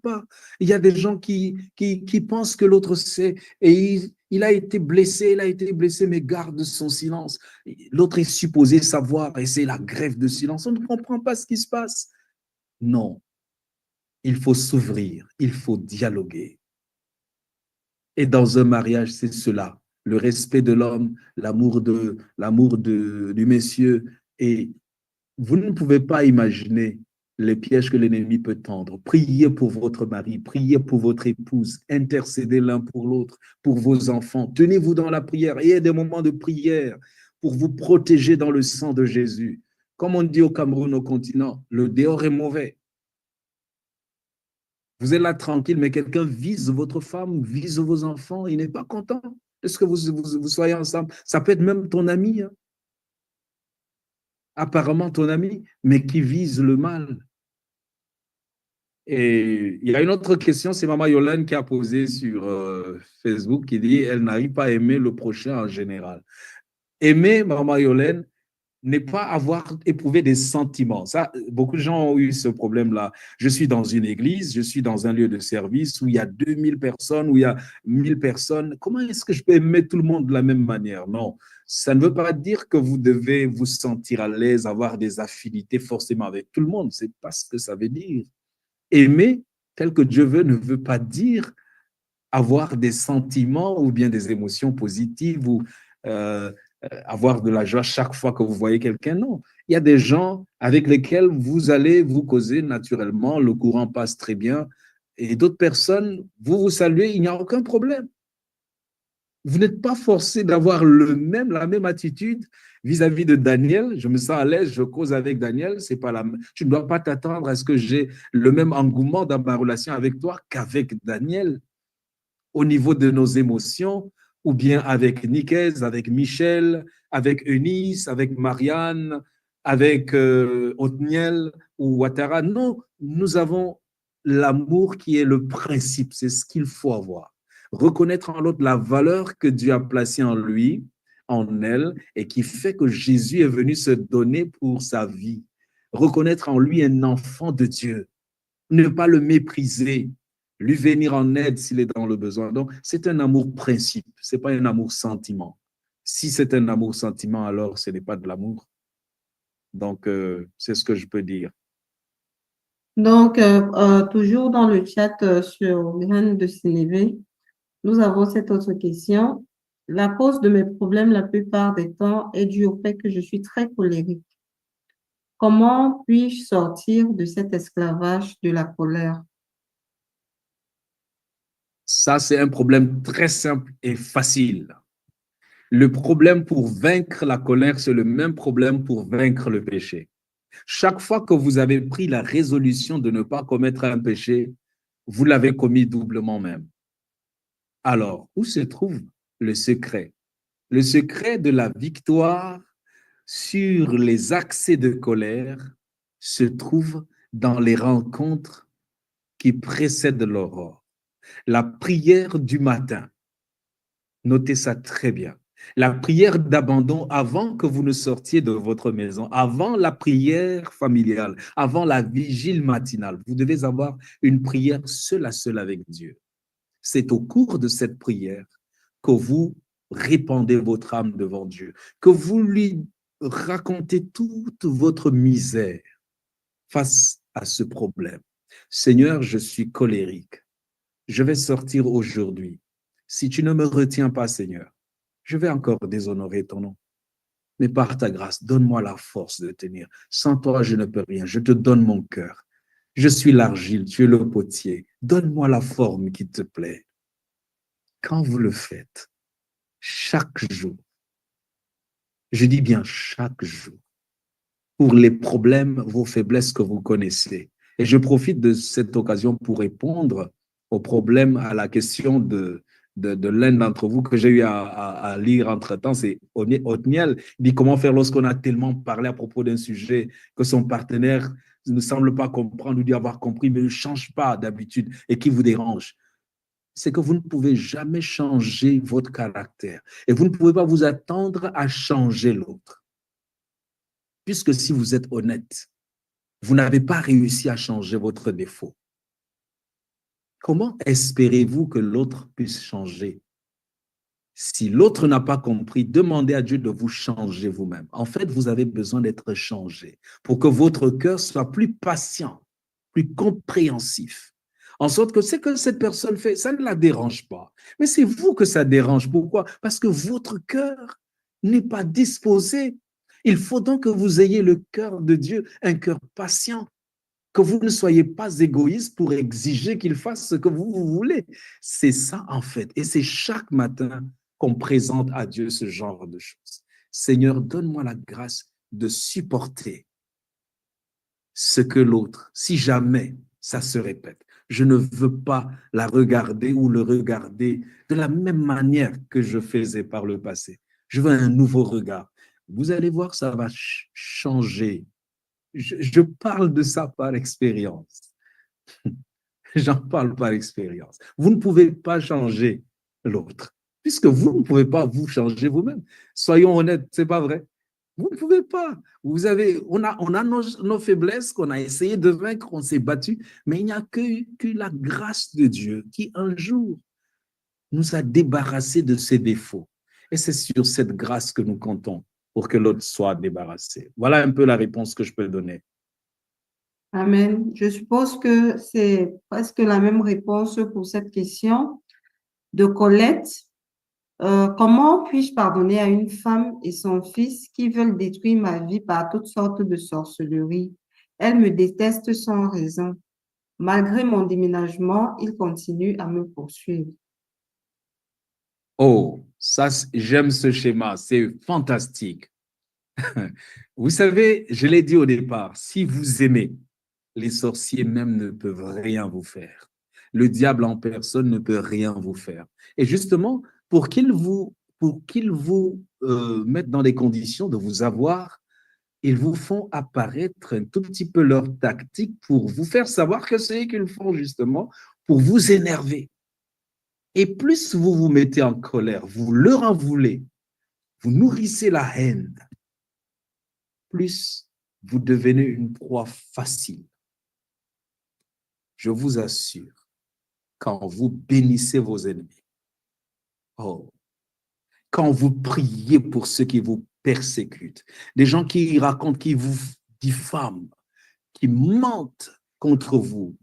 pas. Il y a des gens qui pensent que l'autre sait et il a été blessé, mais garde son silence. L'autre est supposé savoir et c'est la grève de silence. On ne comprend pas ce qui se passe. Non, il faut s'ouvrir, il faut dialoguer. Et dans un mariage, c'est cela, le respect de l'homme, du monsieur. Et vous ne pouvez pas imaginer les pièges que l'ennemi peut tendre. Priez pour votre mari, priez pour votre épouse, intercédez l'un pour l'autre, pour vos enfants. Tenez-vous dans la prière. Ayez des moments de prière pour vous protéger dans le sang de Jésus. Comme on dit au Cameroun, au continent, le dehors est mauvais. Vous êtes là tranquille, mais quelqu'un vise votre femme, vise vos enfants, il n'est pas content. Est-ce que vous soyez ensemble? Ça peut être même ton ami, hein. Apparemment ton ami, mais qui vise le mal. Et il y a une autre question, c'est Maman Yolande qui a posé sur Facebook, qui dit elle n'arrive pas à aimer le prochain en général. Aimer, Maman Yolande, n'est pas avoir éprouvé des sentiments. Ça, beaucoup de gens ont eu ce problème-là. Je suis dans une église, je suis dans un lieu de service où il y a 2000 personnes, où il y a 1000 personnes. Comment est-ce que je peux aimer tout le monde de la même manière? Non. Ça ne veut pas dire que vous devez vous sentir à l'aise, avoir des affinités forcément avec tout le monde. C'est pas ce que ça veut dire. Aimer tel que Dieu veut ne veut pas dire avoir des sentiments ou bien des émotions positives ou avoir de la joie chaque fois que vous voyez quelqu'un. Non. Il y a des gens avec lesquels vous allez vous causer naturellement, le courant passe très bien, et d'autres personnes, vous vous saluez, il n'y a aucun problème. Vous n'êtes pas forcé d'avoir la même attitude vis-à-vis de Daniel. Je me sens à l'aise, je cause avec Daniel. C'est pas tu ne dois pas t'attendre à ce que j'ai le même engouement dans ma relation avec toi qu'avec Daniel au niveau de nos émotions, ou bien avec Nicaise, avec Michel, avec Eunice, avec Marianne, avec Othniel ou Ouattara. Non, nous avons l'amour qui est le principe, c'est ce qu'il faut avoir. Reconnaître en l'autre la valeur que Dieu a placée en lui, en elle, et qui fait que Jésus est venu se donner pour sa vie. Reconnaître en lui un enfant de Dieu. Ne pas le mépriser, lui venir en aide s'il est dans le besoin. Donc, c'est un amour-principe, ce n'est pas un amour-sentiment. Si c'est un amour-sentiment, alors ce n'est pas de l'amour. Donc, c'est ce que je peux dire. Donc, toujours dans le chat sur Graines de Sénévé, nous avons cette autre question. La cause de mes problèmes la plupart des temps est due au fait que je suis très colérique. Comment puis-je sortir de cet esclavage de la colère? Ça, c'est un problème très simple et facile. Le problème pour vaincre la colère, c'est le même problème pour vaincre le péché. Chaque fois que vous avez pris la résolution de ne pas commettre un péché, vous l'avez commis doublement même. Alors, où se trouve le secret? Le secret de la victoire sur les accès de colère se trouve dans les rencontres qui précèdent l'aurore. La prière du matin, notez ça très bien. La prière d'abandon avant que vous ne sortiez de votre maison, avant la prière familiale, avant la vigile matinale, vous devez avoir une prière seule à seule avec Dieu. C'est au cours de cette prière que vous répandez votre âme devant Dieu, que vous lui racontez toute votre misère face à ce problème. Seigneur, je suis colérique. Je vais sortir aujourd'hui. Si tu ne me retiens pas, Seigneur, je vais encore déshonorer ton nom. Mais par ta grâce, donne-moi la force de tenir. Sans toi, je ne peux rien. Je te donne mon cœur. Je suis l'argile, tu es le potier. Donne-moi la forme qui te plaît. Quand vous le faites, chaque jour, je dis bien chaque jour, pour les problèmes, vos faiblesses que vous connaissez. Et je profite de cette occasion pour répondre au problème, à la question de l'un d'entre vous que j'ai eu à lire entre-temps, c'est Othniel. Il dit comment faire lorsqu'on a tellement parlé à propos d'un sujet que son partenaire ne semble pas comprendre ou dit avoir compris, mais ne change pas d'habitude et qui vous dérange. C'est que vous ne pouvez jamais changer votre caractère et vous ne pouvez pas vous attendre à changer l'autre. Puisque si vous êtes honnête, vous n'avez pas réussi à changer votre défaut. Comment espérez-vous que l'autre puisse changer? Si l'autre n'a pas compris, demandez à Dieu de vous changer vous-même. En fait, vous avez besoin d'être changé pour que votre cœur soit plus patient, plus compréhensif. En sorte que ce que cette personne fait, ça ne la dérange pas. Mais c'est vous que ça dérange. Pourquoi? Parce que votre cœur n'est pas disposé. Il faut donc que vous ayez le cœur de Dieu, un cœur patient, que vous ne soyez pas égoïste pour exiger qu'il fasse ce que vous voulez. C'est ça, en fait. Et c'est chaque matin qu'on présente à Dieu ce genre de choses. Seigneur, donne-moi la grâce de supporter ce que l'autre, si jamais ça se répète, je ne veux pas la regarder ou le regarder de la même manière que je faisais par le passé. Je veux un nouveau regard. Vous allez voir, ça va changer. Je parle de ça par expérience. J'en parle par expérience. Vous ne pouvez pas changer l'autre, puisque vous ne pouvez pas vous changer vous-même. Soyons honnêtes, c'est pas vrai. Vous ne pouvez pas. On a nos faiblesses qu'on a essayé de vaincre, on s'est battu, mais il n'y a que la grâce de Dieu qui un jour nous a débarrassés de ses défauts. Et c'est sur cette grâce que nous comptons pour que l'autre soit débarrassé. Voilà un peu la réponse que je peux donner. Amen. Je suppose que c'est presque la même réponse pour cette question de Colette. Comment puis-je pardonner à une femme et son fils qui veulent détruire ma vie par toutes sortes de sorcelleries? Elles me détestent sans raison. Malgré mon déménagement, ils continuent à me poursuivre. Oh, ça, j'aime ce schéma, c'est fantastique. Vous savez, je l'ai dit au départ, si vous aimez, les sorciers même ne peuvent rien vous faire. Le diable en personne ne peut rien vous faire. Et justement, pour qu'ils vous mettent dans les conditions de vous avoir, ils vous font apparaître un tout petit peu leur tactique pour vous faire savoir que c'est eux qu'ils font justement pour vous énerver. Et plus vous vous mettez en colère, vous leur en voulez, vous nourrissez la haine, plus vous devenez une proie facile. Je vous assure, quand vous bénissez vos ennemis, oh, quand vous priez pour ceux qui vous persécutent, des gens qui racontent, qui vous diffament, qui mentent contre vous,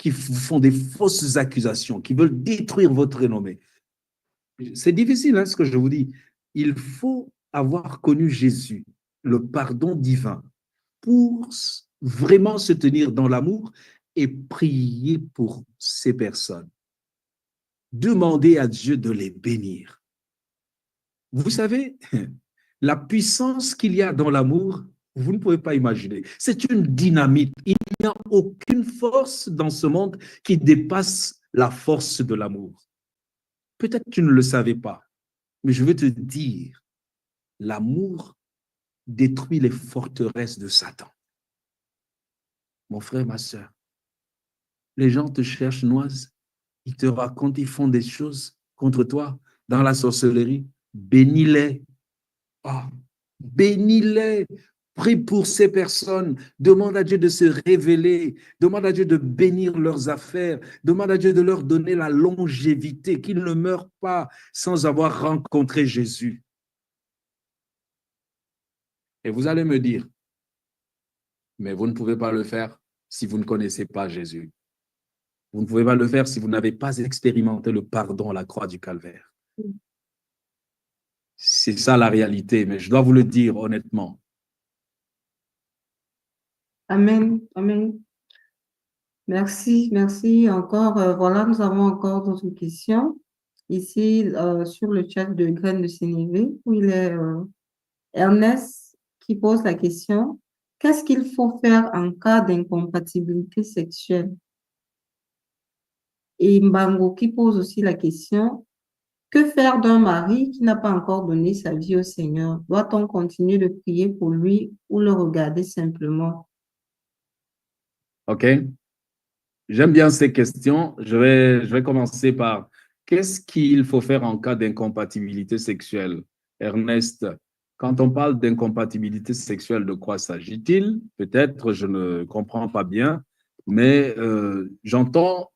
qui vous font des fausses accusations, qui veulent détruire votre renommée. C'est difficile, hein, ce que je vous dis. Il faut avoir connu Jésus, le pardon divin, pour vraiment se tenir dans l'amour et prier pour ces personnes. Demandez à Dieu de les bénir. Vous savez, la puissance qu'il y a dans l'amour, vous ne pouvez pas imaginer. C'est une dynamite. Il n'y a aucune force dans ce monde qui dépasse la force de l'amour. Peut-être que tu ne le savais pas, mais je veux te dire, l'amour détruit les forteresses de Satan. Mon frère, ma soeur, les gens te cherchent, Noise, ils te racontent, ils font des choses contre toi dans la sorcellerie. Bénis-les. Oh, bénis-les. Prie pour ces personnes. Demande à Dieu de se révéler. Demande à Dieu de bénir leurs affaires. Demande à Dieu de leur donner la longévité, qu'ils ne meurent pas sans avoir rencontré Jésus. Et vous allez me dire, mais vous ne pouvez pas le faire si vous ne connaissez pas Jésus. Vous ne pouvez pas le faire si vous n'avez pas expérimenté le pardon à la croix du Calvaire. C'est ça la réalité, mais je dois vous le dire honnêtement. Amen. Amen. Merci, merci encore. Voilà, nous avons encore d'autres questions. Ici, sur le chat de Graines de Sénévé, où il est Ernest qui pose la question, qu'est-ce qu'il faut faire en cas d'incompatibilité sexuelle? Et Mbango qui pose aussi la question, que faire d'un mari qui n'a pas encore donné sa vie au Seigneur? Doit-on continuer de prier pour lui ou le regarder simplement? OK? J'aime bien ces questions. Je vais commencer par qu'est-ce qu'il faut faire en cas d'incompatibilité sexuelle? Ernest, quand on parle d'incompatibilité sexuelle, de quoi s'agit-il? Peut-être je ne comprends pas bien, mais j'entends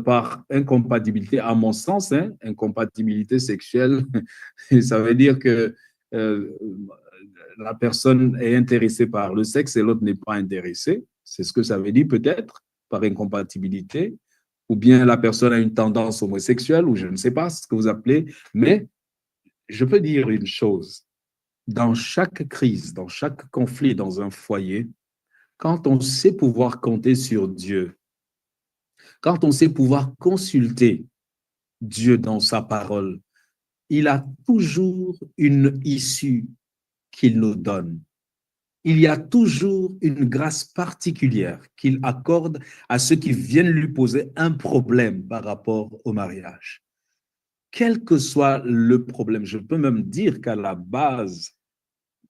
par incompatibilité, à mon sens, hein, incompatibilité sexuelle, ça veut dire que la personne est intéressée par le sexe et l'autre n'est pas intéressé. C'est ce que ça veut dire peut-être, par incompatibilité. Ou bien la personne a une tendance homosexuelle, ou je ne sais pas ce que vous appelez. Mais je peux dire une chose. Dans chaque crise, dans chaque conflit, dans un foyer, quand on sait pouvoir compter sur Dieu, quand on sait pouvoir consulter Dieu dans sa parole, il a toujours une issue qu'il nous donne. Il y a toujours une grâce particulière qu'il accorde à ceux qui viennent lui poser un problème par rapport au mariage. Quel que soit le problème, je peux même dire qu'à la base,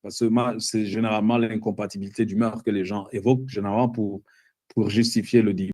parce que c'est généralement l'incompatibilité d'humeur que les gens évoquent, généralement pour justifier le divorce.